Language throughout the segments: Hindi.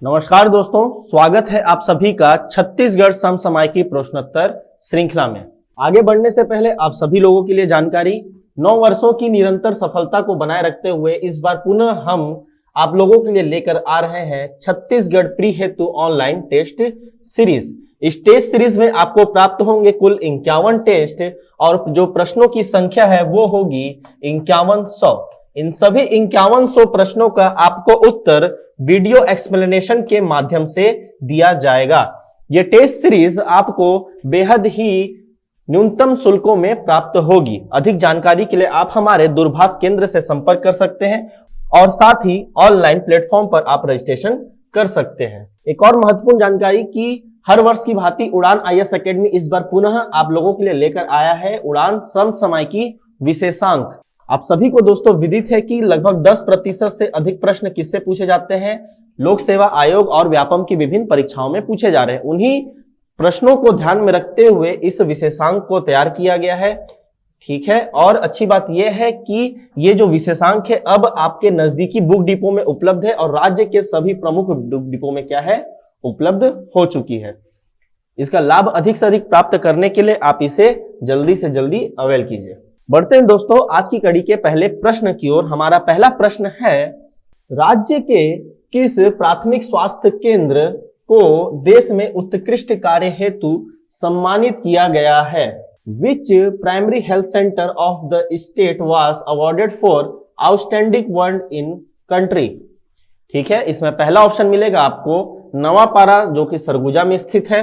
नमस्कार दोस्तों, स्वागत है आप सभी का छत्तीसगढ़ समसामयिकी प्रश्नोत्तर श्रृंखला में। आगे बढ़ने से पहले आप सभी लोगों के लिए जानकारी, 9 वर्षों की निरंतर सफलता को बनाए रखते हुए इस बार पुनः हम आप लोगों के लिए लेकर आ रहे हैं छत्तीसगढ़ प्री हेतु ऑनलाइन टेस्ट सीरीज। इस टेस्ट सीरीज में आपको प्राप्त होंगे कुल 51 टेस्ट और जो प्रश्नों की संख्या है वो होगी 5100। इन सभी 5100 प्रश्नों का आपको उत्तर वीडियो एक्सप्लेनेशन के माध्यम से दिया जाएगा। यह टेस्ट सीरीज आपको बेहद ही न्यूनतम शुल्कों में प्राप्त होगी। अधिक जानकारी के लिए आप हमारे दूरभाष केंद्र से संपर्क कर सकते हैं और साथ ही ऑनलाइन प्लेटफॉर्म पर आप रजिस्ट्रेशन कर सकते हैं। एक और महत्वपूर्ण जानकारी कि हर वर्ष की भांति उड़ान IAS एकेडमी इस बार पुनः आप लोगों के लिए लेकर आया है उड़ान समसामयिकी विशेषांक। आप सभी को दोस्तों विदित है कि लगभग 10% से अधिक प्रश्न किससे पूछे जाते हैं, लोक सेवा आयोग और व्यापम की विभिन्न परीक्षाओं में पूछे जा रहे हैं। उन्हीं प्रश्नों को ध्यान में रखते हुए इस विशेषांक को तैयार किया गया है। ठीक है, और अच्छी बात यह है कि ये जो विशेषांक है अब आपके नजदीकी बुक डिपो में उपलब्ध है और राज्य के सभी प्रमुख बुक डिपो में क्या है, उपलब्ध हो चुकी है। इसका लाभ अधिक से अधिक प्राप्त करने के लिए आप इसे जल्दी से जल्दी अवेल कीजिए। बढ़ते हैं दोस्तों आज की कड़ी के पहले प्रश्न की ओर। हमारा पहला प्रश्न है, राज्य के किस प्राथमिक स्वास्थ्य केंद्र को देश में उत्कृष्ट कार्य हेतु सम्मानित किया गया है? Which primary health center of the state was awarded for outstanding work in country? ठीक है, इसमें पहला ऑप्शन मिलेगा आपको नवापारा जो कि सरगुजा में स्थित है,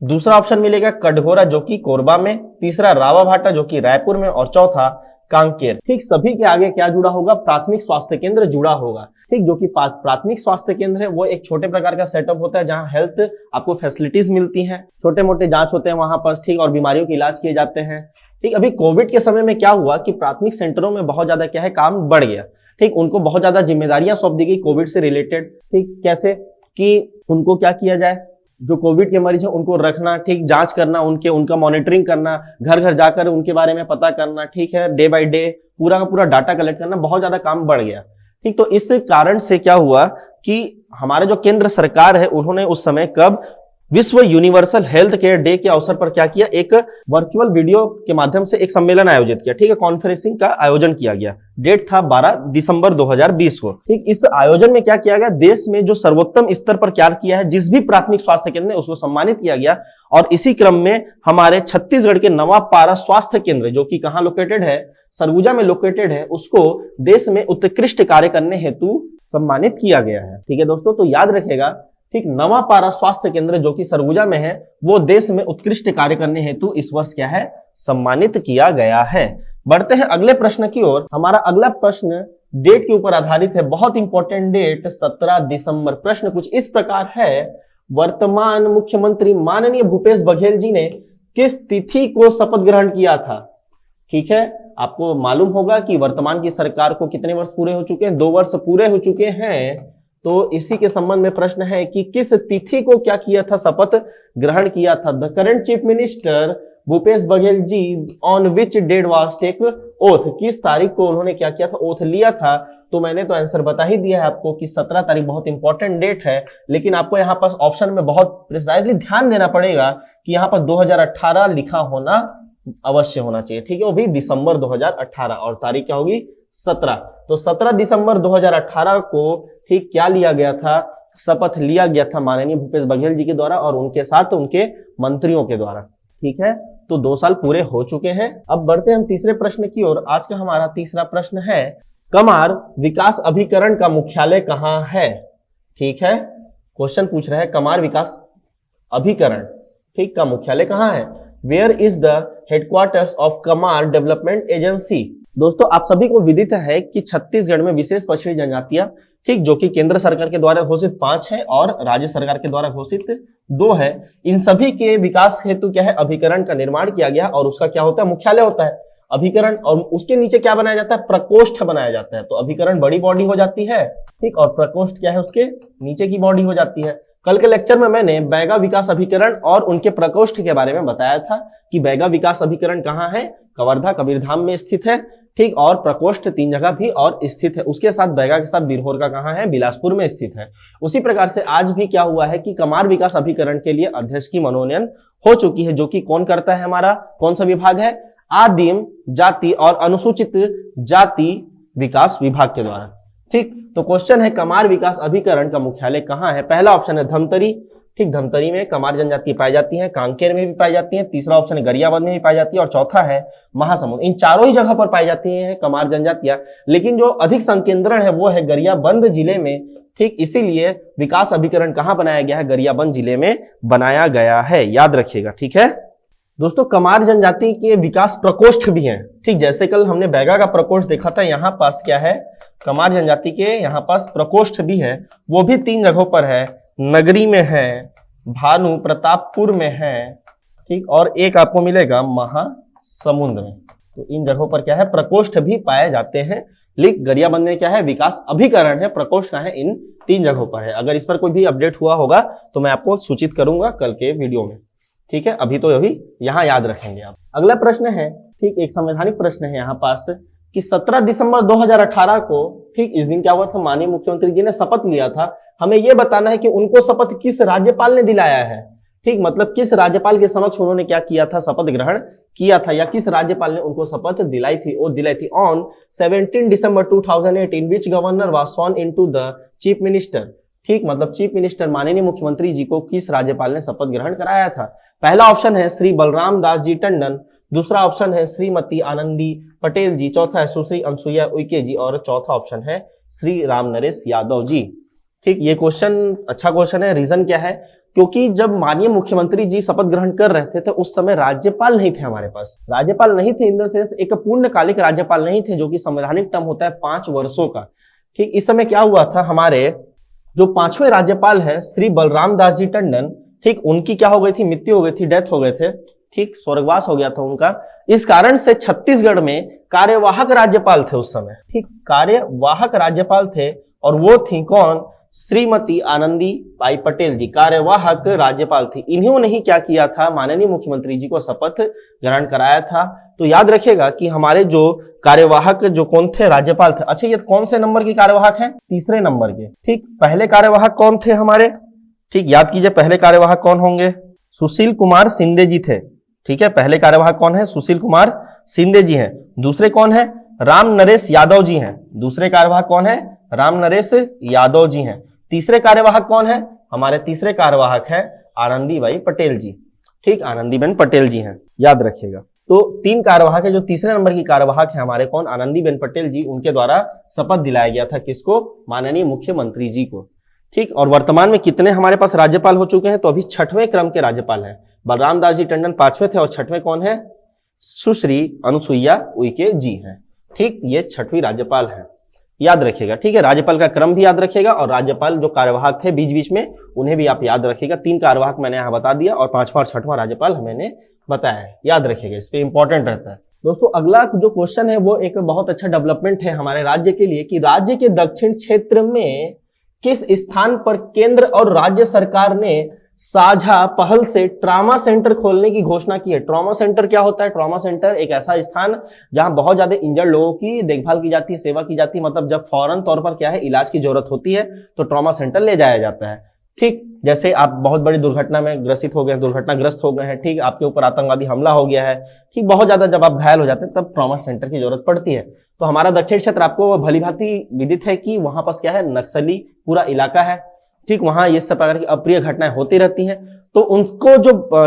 दूसरा ऑप्शन मिलेगा कटघोरा जो कि कोरबा में, तीसरा रावाभाटा जो कि रायपुर में और चौथा कांकेर। ठीक, सभी के आगे क्या जुड़ा होगा, प्राथमिक स्वास्थ्य केंद्र जुड़ा होगा। ठीक, जो कि प्राथमिक स्वास्थ्य केंद्र है वो एक छोटे प्रकार का सेटअप होता है जहां हेल्थ आपको फैसिलिटीज मिलती हैं, छोटे मोटे जांच होते हैं वहां पर, ठीक, और बीमारियों के इलाज किए जाते हैं। ठीक, अभी कोविड के समय में क्या हुआ कि प्राथमिक सेंटरों में बहुत ज्यादा क्या है, काम बढ़ गया। ठीक, उनको बहुत ज्यादा जिम्मेदारियां सौंप दी गई कोविड से रिलेटेड। ठीक, कैसे कि उनको क्या किया जाए, जो कोविड के मरीज हैं उनको रखना, ठीक, जांच करना, उनका मॉनिटरिंग करना, घर घर जाकर उनके बारे में पता करना, ठीक है, डे बाय डे पूरा का पूरा डाटा कलेक्ट करना, बहुत ज्यादा काम बढ़ गया। ठीक, तो इस कारण से क्या हुआ कि हमारे जो केंद्र सरकार है उन्होंने उस समय कब विश्व यूनिवर्सल हेल्थ केयर डे के अवसर पर क्या किया, एक वर्चुअल वीडियो के माध्यम से एक सम्मेलन आयोजित किया। ठीक है, कॉन्फ्रेंसिंग का आयोजन किया गया। डेट था 12 दिसंबर 2020 को। ठीक, इस आयोजन में क्या किया गया, देश में जो सर्वोत्तम स्तर पर क्या किया है, जिस भी प्राथमिक स्वास्थ्य केंद्र है उसको सम्मानित किया गया। और इसी क्रम में हमारे छत्तीसगढ़ के नवापारा स्वास्थ्य केंद्र जो कि कहां लोकेटेड है, सरगुजा में लोकेटेड है, उसको देश में उत्कृष्ट कार्य करने हेतु सम्मानित किया गया है। ठीक है दोस्तों, तो याद रखेगा, ठीक, नवापारा स्वास्थ्य केंद्र जो कि सरगुजा में है वो देश में उत्कृष्ट कार्य करने हेतु इस वर्ष क्या है, सम्मानित किया गया है। बढ़ते हैं अगले प्रश्न की ओर। हमारा अगला प्रश्न डेट के ऊपर आधारित है, बहुत इंपॉर्टेंट डेट 17 दिसंबर। प्रश्न कुछ इस प्रकार है, वर्तमान मुख्यमंत्री माननीय भूपेश बघेल जी ने किस तिथि को शपथ ग्रहण किया था? ठीक है, आपको मालूम होगा कि वर्तमान की सरकार को कितने वर्ष पूरे हो चुके हैं, 2 वर्ष पूरे हो चुके हैं। तो इसी के संबंध में प्रश्न है कि किस तिथि को क्या किया था, शपथ ग्रहण किया था? The current chief minister Bhupesh Baghel ji on which date was take oath, किस तारीख को उन्होंने क्या किया था, ओथ लिया था? तो मैंने तो आंसर बता ही दिया है आपको कि 17 तारीख बहुत इंपॉर्टेंट डेट है, लेकिन आपको यहाँ पास ऑप्शन में बहुत प्रिसाइजली ध्यान देना पड़ेगा कि यहाँ पर 2018 लिखा होना अवश्य होना चाहिए। ठीक है, वो भी दिसंबर 2018 और तारीख क्या होगी, 17। तो 17 दिसंबर 2018 को ठीक क्या लिया गया था, शपथ लिया गया था माननीय भूपेश बघेल जी के द्वारा और उनके साथ उनके मंत्रियों के द्वारा। ठीक है, तो 2 साल पूरे हो चुके हैं। अब बढ़ते हैं हम तीसरे प्रश्न की ओर। आज का हमारा तीसरा प्रश्न है, कमार विकास अभिकरण का मुख्यालय कहाँ है? ठीक है, क्वेश्चन पूछ रहे हैं कमार विकास अभिकरण, ठीक, का मुख्यालय कहाँ है? Where is the headquarters of Kamar development agency? दोस्तों आप सभी को विदित है कि छत्तीसगढ़ में विशेष पछड़ी जनजातियां, ठीक, जो कि केंद्र सरकार के द्वारा घोषित 5 है और राज्य सरकार के द्वारा घोषित 2 है, इन सभी के विकास हेतु क्या है, अभिकरण का निर्माण किया गया और उसका क्या होता है, मुख्यालय होता है अभिकरण। और उसके नीचे क्या बनाया जाता है, प्रकोष्ठ बनाया जाता है। तो अभिकरण बड़ी बॉडी हो जाती है, ठीक, और प्रकोष्ठ क्या है, उसके नीचे की बॉडी हो जाती है। कल के लेक्चर में मैंने बैगा विकास अभिकरण और उनके प्रकोष्ठ के बारे में बताया था कि बैगा विकास अभिकरण कहाँ है, कवर्धा कबीरधाम में स्थित है, ठीक, और प्रकोष्ठ 3 जगह भी और स्थित है। उसके साथ बैगा के साथ बिरहोर का कहाँ है, बिलासपुर में स्थित है। उसी प्रकार से आज भी क्या हुआ है कि कमार विकास अभिकरण के लिए अध्यक्ष की मनोनयन हो चुकी है, जो कि कौन करता है, हमारा कौन सा विभाग है, आदिम जाति और अनुसूचित जाति विकास विभाग के द्वारा। ठीक, तो क्वेश्चन है कमार विकास अभिकरण का मुख्यालय कहाँ है। पहला ऑप्शन है धमतरी, ठीक, धमतरी में कमार जनजाति पाई जाती है, कांकेर में भी पाई जाती है, तीसरा ऑप्शन है गरियाबंद में भी पाई जाती है, और चौथा है महासमुंद। इन चारों ही जगह पर पाई जाती है कमार जनजातियां, लेकिन जो अधिक संकेंद्रण है वो है गरियाबंद जिले में। ठीक, इसीलिए विकास अभिकरण कहाँ बनाया गया है, गरियाबंद जिले में बनाया गया है, याद रखिएगा। ठीक है दोस्तों, कमार जनजाति के विकास प्रकोष्ठ भी हैं। ठीक, जैसे कल हमने बैगा का प्रकोष्ठ देखा था, यहाँ पास क्या है, कमार जनजाति के यहाँ पास प्रकोष्ठ भी है, वो भी 3 जगहों पर है, नगरी में है, भानु प्रतापपुर में है, ठीक, और एक आपको मिलेगा महासमुंद में। तो इन जगहों पर क्या है, प्रकोष्ठ भी पाए जाते हैं। लेकिन गरियाबंद में क्या है, विकास अभिकरण है, प्रकोष्ठ का है, इन 3 जगहों पर है। अगर इस पर कोई भी अपडेट हुआ होगा तो मैं आपको सूचित करूंगा कल के वीडियो में। ठीक है, अभी तो अभी यहाँ याद रखेंगे आप। अगला प्रश्न है, ठीक, एक संवैधानिक प्रश्न है यहाँ पास कि 17 दिसंबर 2018 को, ठीक, इस दिन क्या हुआ था, माननीय मुख्यमंत्री जी ने शपथ लिया था। हमें यह बताना है कि उनको शपथ किस राज्यपाल ने दिलाया है। ठीक, मतलब किस राज्यपाल के समक्ष उन्होंने क्या किया था, शपथ ग्रहण किया था, या किस राज्यपाल ने उनको शपथ दिलाई थी। वो दिलाई थी on 17 December 2018 which governor was sworn into the chief minister. ठीक, मतलब चीफ मिनिस्टर माननीय मुख्यमंत्री जी को किस राज्यपाल ने शपथ ग्रहण कराया था। पहला ऑप्शन है श्री बलराम दास जी टंडन, दूसरा ऑप्शन है श्रीमती आनंदी पटेल जी, चौथा है सुश्री अनसुईया उइके जी, और चौथा ऑप्शन है श्री राम नरेश यादव जी। ठीक, ये क्वेश्चन अच्छा क्वेश्चन है। रीजन क्या है, क्योंकि जब माननीय मुख्यमंत्री जी शपथ ग्रहण कर रहे थे तो उस समय राज्यपाल नहीं थे, हमारे पास राज्यपाल नहीं थे, इन द सेंस एक पूर्णकालिक राज्यपाल नहीं थे, जो कि संवैधानिक टर्म होता है 5 वर्षों का। ठीक, इस समय क्या हुआ था, हमारे जो 5वें राज्यपाल है श्री बलराम दास जी टंडन, ठीक, उनकी क्या हो गई थी, मृत्यु हो गई थी, डेथ हो गए थे, ठीक, स्वर्गवास हो गया था उनका। इस कारण से छत्तीसगढ़ में कार्यवाहक राज्यपाल थे उस समय। ठीक, कार्यवाहक राज्यपाल थे, और वो थी कौन, श्रीमती आनंदी बाई पटेल जी, कार्यवाहक राज्यपाल थी। इन्होंने ही क्या किया था, माननीय मुख्यमंत्री जी को शपथ ग्रहण कराया था। तो याद रखिएगा कि हमारे जो कार्यवाहक जो कौन थे, राज्यपाल थे। अच्छा, ये कौन से नंबर के कार्यवाहक हैं, तीसरे नंबर के। ठीक, पहले कार्यवाहक कौन थे हमारे, ठीक, याद कीजिए पहले कार्यवाहक कौन होंगे, सुशील कुमार शिंदे जी थे। ठीक है, पहले कार्यवाहक कौन है, सुशील कुमार शिंदे जी हैं। दूसरे कौन है, राम नरेश यादव जी हैं। दूसरे कार्यवाहक कौन है, राम नरेश यादव जी हैं। तीसरे कार्यवाहक कौन है, हमारे तीसरे कार्यवाहक है आनंदीबाई पटेल जी। ठीक, आनंदीबेन पटेल जी हैं, याद रखिएगा। तो 3 कार्यवाहक है, जो तीसरे नंबर की कार्यवाहक है हमारे कौन, आनंदीबेन पटेल जी, उनके द्वारा शपथ दिलाया गया था किसको, माननीय मुख्यमंत्री जी को। ठीक, और वर्तमान में कितने हमारे पास राज्यपाल हो चुके हैं, तो अभी 6वें क्रम के राज्यपाल हैं। बलराम दास जी टंडन 5वें थे, और 6वें कौन है, सुश्री अनुसुईया उइके जी हैं। ठीक, ये 6वीं राज्यपाल हैं, याद रखिएगा। ठीक है, राज्यपाल का क्रम भी याद रखिएगा, और राज्यपाल जो कार्यवाहक थे बीच बीच में उन्हें भी आप याद रखिएगा। 3 कार्यवाहक मैंने यहाँ बता दिया, और 5वां और 6वां राज्यपाल मैंने बताया है, याद रखिएगा, इस पे इंपॉर्टेंट रहता है। दोस्तों, अगला जो क्वेश्चन है वो एक बहुत अच्छा डेवलपमेंट है हमारे राज्य के लिए, कि राज्य के दक्षिण क्षेत्र में किस स्थान पर केंद्र और राज्य सरकार ने साझा पहल से ट्रॉमा सेंटर खोलने की घोषणा की है। ट्रॉमा सेंटर क्या होता है, ट्रॉमा सेंटर एक ऐसा स्थान जहां बहुत ज्यादा इंजर्ड लोगों की देखभाल की जाती है, सेवा की जाती है। मतलब जब फौरन तौर पर क्या है, इलाज की जरूरत होती है तो ट्रॉमा सेंटर ले जाया जाता है। ठीक, जैसे आप बहुत बड़ी दुर्घटना में ग्रसित हो गए हैं, दुर्घटनाग्रस्त हो गए हैं, ठीक, आपके ऊपर आतंकवादी हमला हो गया है, ठीक, बहुत ज्यादा जब आप घायल हो जाते हैं तब ट्रॉमा सेंटर की जरूरत पड़ती है। तो हमारा दक्षिण क्षेत्र आपको भली भांति विदित है कि वहां पास क्या है, नक्सली पूरा इलाका है। ठीक, वहां ये सब प्रकार की अप्रिय घटनाएं होती रहती हैं। तो उनको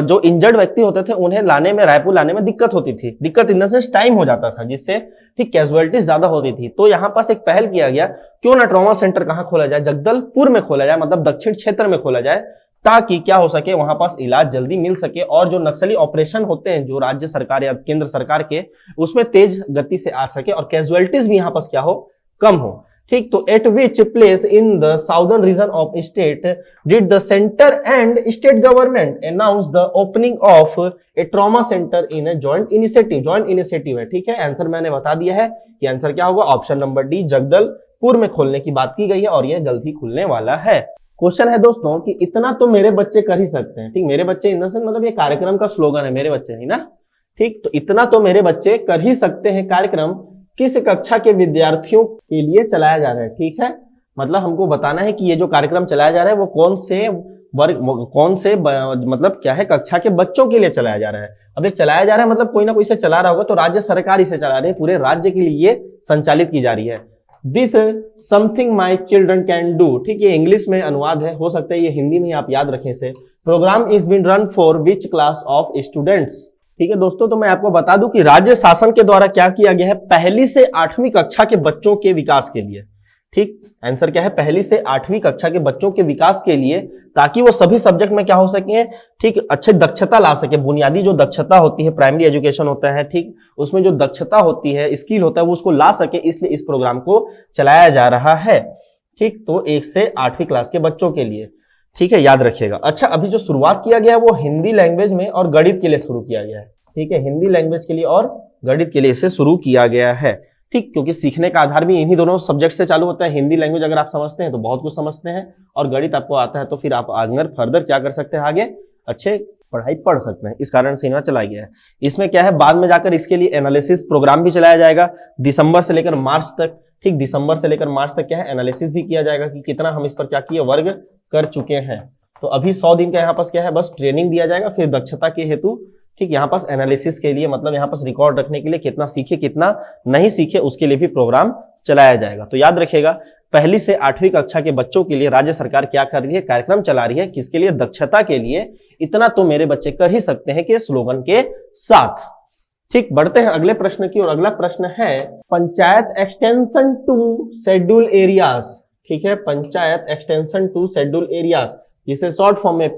जो इंजर्ड व्यक्ति होते थे उन्हें लाने में, रायपुर लाने में दिक्कत होती थी। दिक्कत इन द सेंस टाइम हो जाता था, जिससे ठीक कैजुअलिटीज ज्यादा होती थी। तो यहाँ पास एक पहल किया गया, क्यों ना ट्रॉमा सेंटर कहाँ खोला जाए, जगदलपुर में खोला जाए, मतलब दक्षिण क्षेत्र में खोला जाए, ताकि क्या हो सके, वहां पास इलाज जल्दी मिल सके, और जो नक्सली ऑपरेशन होते हैं जो राज्य सरकार या केंद्र सरकार के, उसमें तेज गति से आ सके, और कैजुअलिटीज भी यहाँ पास क्या हो, कम हो। ठीक, तो eight which place in the southern region of state did the centre and state government announce the opening of A trauma centre in a joint initiative. Joint initiative है, ठीक है, आंसर मैंने बता दिया है कि आंसर क्या होगा, ऑप्शन नंबर डी, जगदलपुर में खोलने की बात की गई है, और यह जल्द ही खुलने वाला है। क्वेश्चन है दोस्तों कि इतना तो मेरे बच्चे कर ही सकते हैं। ठीक, मेरे बच्चे इन द सेंस मतलब ये कार्यक्रम का स्लोगन है, मेरे बच्चे नहीं ना। ठीक, तो इतना तो मेरे बच्चे कर ही सकते हैं कार्यक्रम किस कक्षा के विद्यार्थियों के लिए चलाया जा रहा है। ठीक है, मतलब हमको बताना है कि ये जो कार्यक्रम चलाया जा रहा है वो कौन से वर्ग, कौन से मतलब क्या है, कक्षा के बच्चों के लिए चलाया जा रहा है। अब ये चलाया जा रहा है मतलब कोई ना कोई से चला रहा होगा, तो राज्य सरकार इसे चला रही है, पूरे राज्य के लिए ये संचालित की जा रही है। This something my children can do. ठीक, ये इंग्लिश में अनुवाद है, हो सकता है ये हिंदी में आप याद रखें इसे। Program is been run for which class of students. ठीक है दोस्तों, तो मैं आपको बता दूं कि राज्य शासन के द्वारा क्या किया गया है, पहली से 8वीं कक्षा के बच्चों के विकास के लिए। ठीक, आंसर क्या है, पहली से 8वीं कक्षा के बच्चों के विकास के लिए, ताकि वो सभी सब्जेक्ट में क्या हो सके, ठीक, अच्छे दक्षता ला सके। बुनियादी जो दक्षता होती है, प्राइमरी एजुकेशन होता है, ठीक, उसमें जो दक्षता होती है, स्किल होता है, वो उसको ला सके, इसलिए इस प्रोग्राम को चलाया जा रहा है। ठीक, तो 1 से 8वीं क्लास के बच्चों के लिए। ठीक है, याद रखिएगा। अच्छा, अभी जो शुरुआत किया गया है वो हिंदी लैंग्वेज में और गणित के लिए शुरू किया गया है। ठीक है, हिंदी लैंग्वेज के लिए और गणित के लिए इसे शुरू किया गया है। ठीक, क्योंकि सीखने का आधार भी इन्हीं दोनों सब्जेक्ट से चालू होता है। हिंदी लैंग्वेज अगर आप समझते हैं तो बहुत कुछ समझते हैं, और गणित आपको आता है तो फिर आप आगे फर्दर क्या कर सकते हैं, आगे अच्छे पढ़ाई पढ़ सकते हैं। इस कारण से इन्हें चलाया गया है। इसमें क्या है, बाद में जाकर इसके लिए एनालिसिस प्रोग्राम भी चलाया जाएगा दिसंबर से लेकर मार्च तक। ठीक, दिसंबर से लेकर मार्च तक क्या है, एनालिसिस भी किया जाएगा कि कितना हम इस पर क्या किए, वर्ग कर चुके हैं। तो अभी 100 दिन का यहाँ पास क्या है, बस ट्रेनिंग दिया जाएगा, फिर दक्षता के हेतु, ठीक, यहाँ पास एनालिसिस के लिए, मतलब यहाँ पास रिकॉर्ड रखने के लिए कितना सीखे कितना नहीं सीखे उसके लिए भी प्रोग्राम चलाया जाएगा। तो याद रखिएगा, पहली से 8वीं कक्षा के बच्चों के लिए राज्य सरकार क्या कर रही है, कार्यक्रम चला रही है, किसके लिए, दक्षता के लिए। इतना तो मेरे बच्चे कर ही सकते हैं के स्लोगन के साथ। ठीक, बढ़ते हैं अगले प्रश्न की ओर। अगला प्रश्न है panchayat extension to schedule areas. ठीक है, panchayat extension to schedule areas, जिसे शॉर्ट फॉर्म में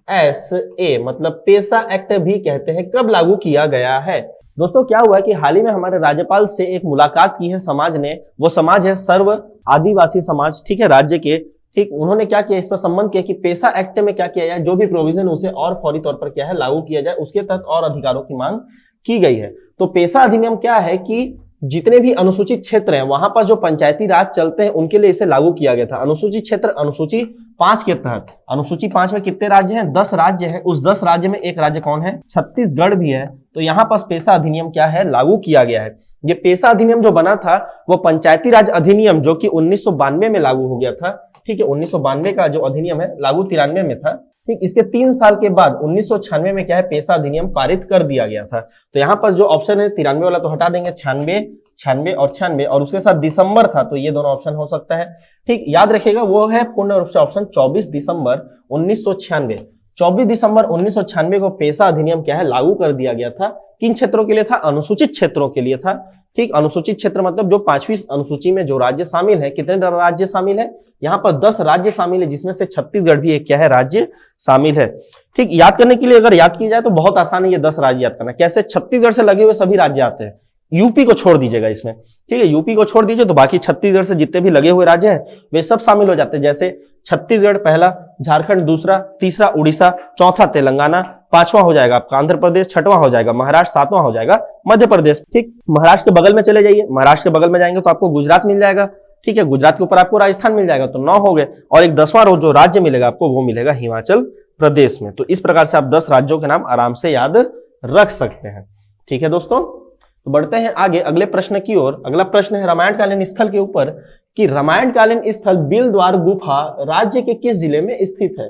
PESA मतलब पेशा एक्ट भी कहते हैं, कब लागू किया गया है। दोस्तों क्या हुआ है कि हाल ही में हमारे राज्यपाल से एक मुलाकात की है समाज ने, वो समाज है सर्व आदिवासी समाज। ठीक है, राज्य के। ठीक, उन्होंने क्या किया, इस पर संबंध किया कि पेशा एक्ट में क्या किया जाए, जो भी प्रोविजन उसे और फौरी तौर पर क्या है, लागू किया जाए, उसके तहत और अधिकारों की मांग की गई है। तो पेशा अधिनियम क्या है कि जितने भी अनुसूचित क्षेत्र हैं वहां पर जो पंचायती राज चलते हैं उनके लिए इसे लागू किया गया था। अनुसूचित क्षेत्र अनुसूची 5 के तहत, अनुसूची 5 में कितने राज्य हैं, 10 राज्य हैं। उस 10 राज्य में एक राज्य कौन है, छत्तीसगढ़ भी है। तो यहाँ पास पेशा अधिनियम क्या है, लागू किया गया है। ये पेशा अधिनियम जो बना था वो पंचायती राज अधिनियम जो कि 1992 में लागू हो गया था। ठीक है, 1992 का जो अधिनियम है लागू 93 में था। ठीक, इसके 3 साल के बाद 1996 में क्या है, पेशा अधिनियम पारित कर दिया गया था। तो यहाँ पर जो ऑप्शन है 93 वाला तो हटा देंगे, 96 और 96, और उसके साथ दिसंबर था, तो ये दोनों ऑप्शन हो सकता है। ठीक, याद रखिएगा वो है पूर्ण रूप से ऑप्शन 24 दिसंबर 1996। 24 दिसंबर 1996 को पेशा अधिनियम क्या है, लागू कर दिया गया था। किन क्षेत्रों के लिए था, अनुसूचित क्षेत्रों के लिए था। ठीक, अनुसूचित क्षेत्र मतलब जो 5वीं अनुसूची में जो राज्य शामिल है, कितने राज्य शामिल है, यहाँ पर 10 राज्य शामिल है, जिसमें से छत्तीसगढ़ भी एक क्या है, राज्य शामिल है। ठीक, याद करने के लिए अगर याद किया जाए तो बहुत आसान है ये 10 राज्य याद करना। कैसे, छत्तीसगढ़ से लगे हुए सभी राज्य आते हैं, यूपी को छोड़ दीजिएगा इसमें। ठीक है, यूपी को छोड़ दीजिए तो बाकी छत्तीसगढ़ से जितने भी लगे हुए राज्य हैं वे सब शामिल हो जाते हैं। जैसे छत्तीसगढ़ पहला, झारखंड दूसरा, तीसरा उड़ीसा, चौथा तेलंगाना, 5वां हो जाएगा आपका आंध्र प्रदेश, 6वां हो जाएगा महाराष्ट्र, 7वां हो जाएगा मध्य प्रदेश। ठीक, महाराष्ट्र के बगल में चले जाइए, महाराष्ट्र के बगल में जाएंगे तो आपको गुजरात मिल जाएगा। ठीक है, गुजरात के ऊपर आपको राजस्थान मिल जाएगा, तो 9 हो गए। और एक 10वां जो राज्य मिलेगा आपको वो मिलेगा हिमाचल प्रदेश में। तो इस प्रकार से आप 10 राज्यों के नाम आराम से याद रख सकते हैं। ठीक है दोस्तों, तो बढ़ते हैं आगे अगले प्रश्न की ओर। अगला प्रश्न है रामायणकालीन स्थल के ऊपर कि रामायणकालीन स्थल बिलद्वार गुफा राज्य के किस जिले में स्थित है।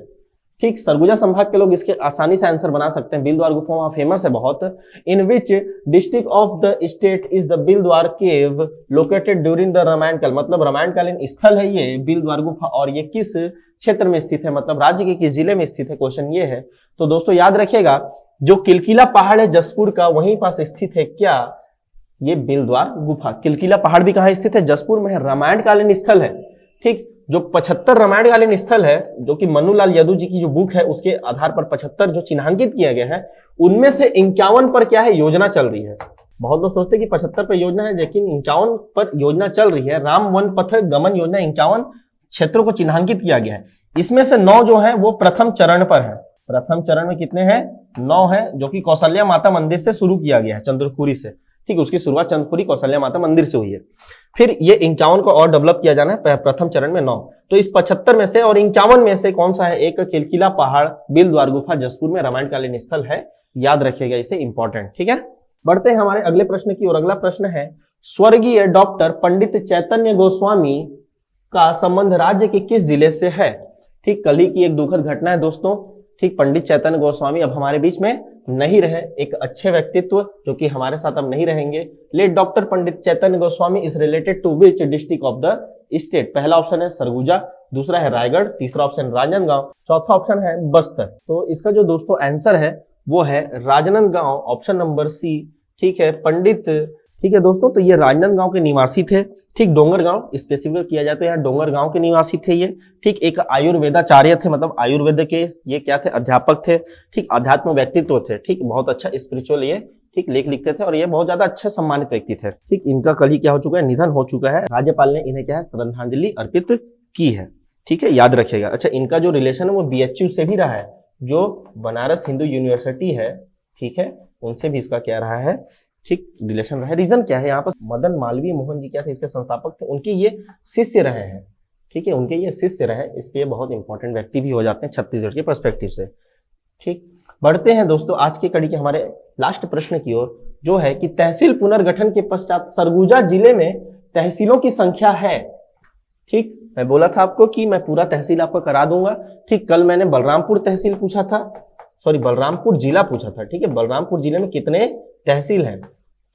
ठीक, सरगुजा संभाग के लोग इसके आसानी से आंसर बना सकते हैं। बिलद्वार गुफा वहां फेमस है बहुत। In which district of the state is the Bildwar cave located during the Ramayan kaal, मतलब रामायणकालीन स्थल है ये बिलद्वार गुफा, और ये किस क्षेत्र में स्थित है, मतलब राज्य के किस जिले में स्थित है, क्वेश्चन ये है। तो दोस्तों याद रखिएगा, जो किलकिला पहाड़ है जसपुर का, वहीं पास स्थित है क्या, ये बिलद्वार गुफा। किलकिला पहाड़ भी कहाँ स्थित है, जसपुर में है, रामायणकालीन स्थल है। ठीक, जो 75 रामायणकालीन स्थल है, जो कि मन्नूलाल यदू जी की जो बुक है उसके आधार पर 75 जो चिन्हांकित किया गया है, उनमें से 51 पर क्या है, योजना चल रही है। बहुत लोग सोचते हैं कि 75 पर योजना है, लेकिन 51 पर योजना चल रही है। राम वन पथ गमन योजना 51 क्षेत्रों को चिन्हांकित किया गया है। इसमें से 9 जो है वो प्रथम चरण पर है। प्रथम चरण में कितने हैं, 9 है, जो कि कौशल्या माता मंदिर से शुरू किया गया है, चंद्रपुरी से। ठीक, उसकी शुरुआत चंद्रपुरी कौशल्या माता मंदिर से हुई है। फिर ये 51 को और डेवलप किया जाना है, प्रथम चरण में 9। तो इस 75 में से और 51 में से कौन सा है? एक किलकिला पहाड़, बिल द्वार गुफा जसपुर में रामायणकालीन स्थल है, याद रखिएगा इसे, इंपॉर्टेंट। ठीक है, बढ़ते हैं हमारे अगले प्रश्न की ओर। अगला प्रश्न है, स्वर्गीय डॉक्टर पंडित चैतन्य गोस्वामी का संबंध राज्य के किस जिले से है? ठीक, कल ही की एक दुखद घटना है दोस्तों। ठीक, पंडित चैतन्य गोस्वामी अब हमारे बीच में नहीं रहे, एक अच्छे व्यक्तित्व जो कि हमारे साथ अब नहीं रहेंगे। Late doctor Pandit Chaitanya Goswami is related to which district of the state? पहला ऑप्शन है सरगुजा, दूसरा है रायगढ़, तीसरा ऑप्शन राजनांदगांव, चौथा ऑप्शन है बस्तर। तो इसका जो दोस्तों आंसर है वो है राजनांदगांव, ऑप्शन नंबर सी। ठीक है, पंडित, ठीक है दोस्तों, तो ये राजनांदगांव के निवासी थे। ठीक, डोंगरगांव स्पेसिफिक किया जाता है, यहाँ डोंगरगांव के निवासी थे ये। ठीक, एक आयुर्वेदाचार्य थे, मतलब आयुर्वेद के ये क्या थे? अध्यापक थे। ठीक, अध्यात्म व्यक्तित्व थे। ठीक, बहुत अच्छा स्पिरिचुअल ये ठीक लेख लिखते थे और ये बहुत ज्यादा अच्छे सम्मानित व्यक्ति थे। ठीक, इनका कल ही क्या हो चुका है? निधन हो चुका है। राज्यपाल ने इन्हें क्या है? श्रद्धांजलि अर्पित की है। ठीक है, याद रखिएगा। अच्छा, इनका जो रिलेशन है वो BHU से भी रहा है, जो बनारस हिंदू यूनिवर्सिटी है, ठीक है, उनसे भी इसका क्या रहा है? ठीक, रिलेशन रहा है। रीजन क्या है? यहाँ पर मदन मालवीय मोहन जी क्या थे? इसके संस्थापक थे, उनके ये शिष्य रहे हैं। ठीक है, उनके ये शिष्य रहे, इसलिए बहुत इंपॉर्टेंट व्यक्ति भी हो जाते हैं छत्तीसगढ़ के पर्सपेक्टिव से। ठीक, बढ़ते हैं दोस्तों आज की कड़ी के हमारे लास्ट प्रश्न की ओर, जो है कि तहसील पुनर्गठन के पश्चात सरगुजा जिले में तहसीलों की संख्या है। ठीक, मैं बोला था आपको कि मैं पूरा तहसील आपको करा दूंगा। ठीक, कल मैंने बलरामपुर तहसील पूछा था, सॉरी बलरामपुर जिला पूछा था। ठीक है, बलरामपुर जिले में कितने तहसील हैं?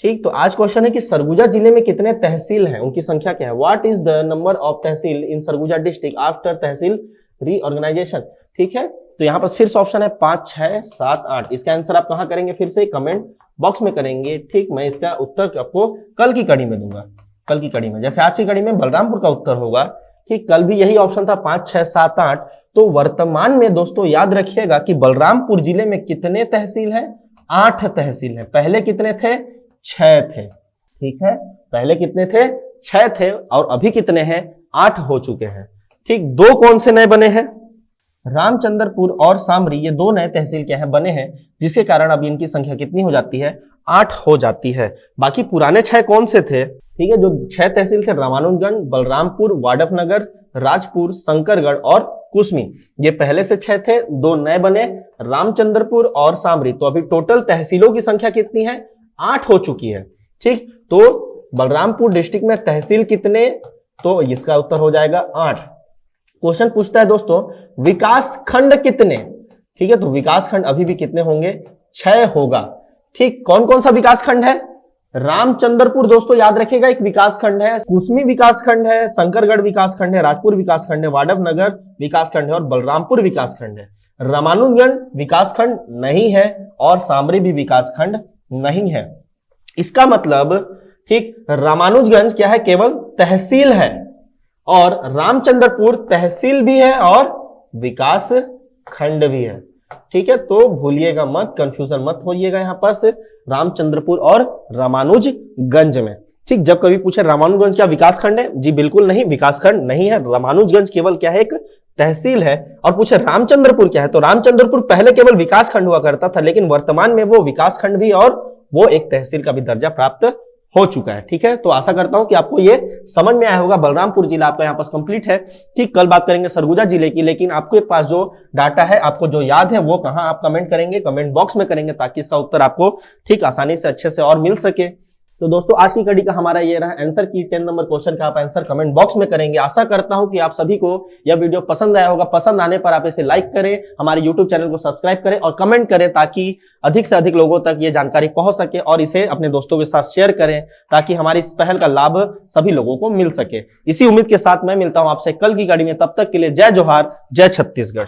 ठीक, तो आज क्वेश्चन है कि सरगुजा जिले में कितने तहसील हैं, उनकी संख्या क्या है? What is the number of tehsil in Surguja district after tehsil reorganisation? ठीक है, तो यहाँ पर फिर से ऑप्शन है 5, 6, 7, 8। इसका आंसर आप कहाँ करेंगे? फिर से कमेंट बॉक्स में करेंगे। ठीक, मैं इसका उत्तर आपको कल की कड़ी में दूंगा, कल की कड़ी में। जैसे आज की कड़ी में बलरामपुर का उत्तर होगा, ठीक, कल भी यही ऑप्शन था 5, 6, 7, 8। तो वर्तमान में दोस्तों याद रखिएगा कि बलरामपुर जिले में कितने तहसील हैं? 8 तहसील हैं। पहले कितने थे? 6 थे। ठीक है, पहले कितने थे? 6 थे, और अभी कितने हैं? 8 हो चुके हैं। ठीक, 2 कौन से नए बने हैं? रामचंद्रपुर और सामरी, ये 2 नए तहसील क्या है? बने हैं, जिसके कारण अब इनकी संख्या कितनी हो जाती है? 8 हो जाती है। बाकी पुराने 6 कौन से थे? ठीक है, जो 6 तहसील थे, रामानुजगंज, बलरामपुर, वाडफनगर, राजपुर, शंकरगढ़ और कुसमी, ये पहले से 6 थे, 2 नए बने, रामचंद्रपुर और सामरी। तो अभी टोटल तहसीलों की संख्या कितनी है? 8 हो चुकी है। ठीक, तो बलरामपुर डिस्ट्रिक्ट में तहसील कितने? तो इसका उत्तर हो जाएगा 8। क्वेश्चन पूछता है दोस्तों विकास खंड कितने? ठीक है, तो विकास खंड अभी भी कितने होंगे? 6 होगा। ठीक, कौन कौन सा विकास खंड है? रामचंद्रपुर दोस्तों याद रखिएगा एक विकास खंड है, कुसमी विकास खंड है, शंकरगढ़ विकास खंड है, राजपुर विकास खंड है, वाडफनगर विकास खंड है और बलरामपुर विकास खंड है। रामानुजगंज विकास खंड नहीं है और सामरी भी विकास खंड नहीं है। इसका मतलब ठीक, रामानुजगंज क्या है? केवल तहसील है, और रामचंद्रपुर तहसील भी है और विकास खंड भी है। ठीक है, तो भूलिएगा मत, कंफ्यूजन मत होइएगा यहाँ पास रामचंद्रपुर और रामानुजगंज में। ठीक, जब कभी पूछे रामानुजगंज क्या विकास खंड है? जी बिल्कुल नहीं, विकास खंड नहीं है। रामानुजगंज केवल क्या है? एक तहसील है। और पूछे रामचंद्रपुर क्या है? तो रामचंद्रपुर पहले केवल विकास खंड हुआ करता था, लेकिन वर्तमान में वो विकास खंड भी और वो एक तहसील का भी दर्जा प्राप्त हो चुका है। ठीक है, तो आशा करता हूं कि आपको ये समझ में आया होगा। बलरामपुर जिला आपका यहाँ पास कंप्लीट है। ठीक, कल बात करेंगे सरगुजा जिले की, लेकिन आपके पास जो डाटा है, आपको जो याद है, वो कहाँ आप कमेंट करेंगे? कमेंट बॉक्स में करेंगे, ताकि इसका उत्तर आपको ठीक आसानी से अच्छे से और मिल सके। तो दोस्तों आज की कड़ी का हमारा ये रहा आंसर की 10 नंबर क्वेश्चन का आप आंसर कमेंट बॉक्स में करेंगे। आशा करता हूं कि आप सभी को यह वीडियो पसंद आया होगा। पसंद आने पर आप इसे लाइक करें, हमारे यूट्यूब चैनल को सब्सक्राइब करें और कमेंट करें, ताकि अधिक से अधिक लोगों तक ये जानकारी पहुंच सके, और इसे अपने दोस्तों के साथ शेयर करें, ताकि हमारी इस पहल का लाभ सभी लोगों को मिल सके। इसी उम्मीद के साथ मैं मिलता हूं आपसे कल की कड़ी में। तब तक के लिए जय जोहार, जय छत्तीसगढ़।